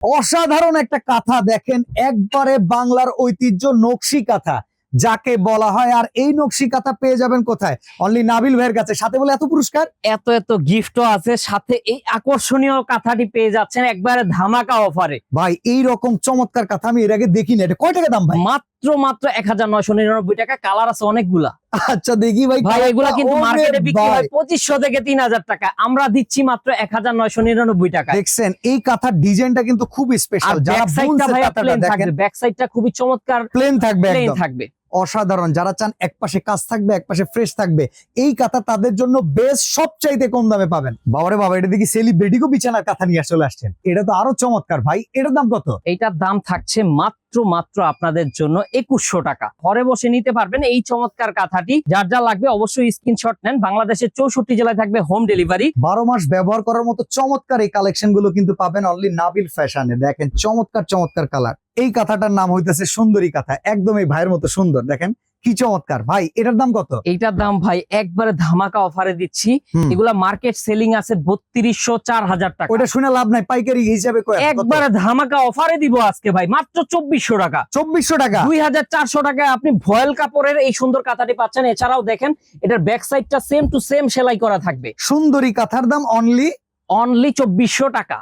অসাধারণ একটা কাঁথা দেখেন, একবারে বাংলার ঐতিহ্য নকশি কাঁথা যাকে বলা হয়। আর এই নকশি কাঁথা পেয়ে যাবেন কোথায়? অনলি নাবিল ভাইয়ের কাছে। সাথে বলে এত পুরস্কার, এত এত গিফটও আছে, সাথে এই আকর্ষণীয় কাঁথাটি পেয়ে যাচ্ছেন একবারে ধামাকা অফারে। ভাই এই রকম চমৎকার কাঁথা আমি এর আগে দেখিনি। এটা কয় টাকা দাম ভাই? মাত্র 1999 টাকা। কালার আছে অনেকগুলা। আচ্ছা দেখি ভাই। ভাই এগুলা কিন্তু ওরে মার্কেটে বিক্রি ভাই, হয় 2500 থেকে 3000 টাকা, আমরা দিচ্ছি মাত্র 1999 টাকা। দেখছেন এই কাঁথার ডিজাইনটা কিন্তু খুব আর স্পেশাল। যারা ব্যাক সাইডটা ভাই প্লেন থাকবে, ব্যাক সাইডটা খুবই চমৎকার প্লেন থাকবে, প্লেন একদম থাকবে। অসাধারণ। যারা চান এক পাশে কাজ থাকবে এক পাশে ফ্রেশ থাকবে, এই কাঁথা তাদের জন্য বেস্ট, সবচাইতে কম দামে পাবেন। বাবারে বাবা, এটা দেখি সেলিব্রিটিকে বিছানার কাঁথা নিয়ে চলে আসছেন। এটা তো আরো চমৎকার ভাই। এটার দাম কত? এইটার দাম থাকছে মাত্র আপনাদের জন্য 2100 টাকা। ঘরে বসে নিতে পারবেন এই চমৎকার কাঁথাটি। যার যা লাগবে অবশ্যই স্ক্রিনশট নেন। বাংলাদেশের 64 জেলায় থাকবে হোম ডেলিভারি। 12 মাস ব্যবহার করার মতো চমৎকার এই কালেকশন গুলো কিন্তু পাবেন অনলি নাবিল ফ্যাশনে। দেখেন চমৎকার চমৎকার কালার। এই কাঁথাটার নাম হইতেছে সুন্দরী কাঁথা। একদম এই ভাইয়ের মতো সুন্দর, দেখেন কি চমৎকার। ভাই এটার দাম কত? এইটার দাম ভাই একবারে ধামাকা অফারে দিচ্ছি। এগুলা মার্কেট সেলিং আছে 3200 4000 টাকা। ওটা শুনে লাভ নাই, পাইকারি হিসাবে কয়? একবারে ধামাকা অফারে দিব আজকে ভাই মাত্র 2400 টাকা। 2400 টাকা, 2400 টাকায় আপনি ভয়েল কাপড়ের এই সুন্দর কাঁথাটি পাচ্ছেন। এছাড়াও দেখেন এটার ব্যাক সাইডটা সেম টু সেম সেলাই করা থাকবে। সুন্দরী কাঁথার দাম অনলি 2400 টাকা।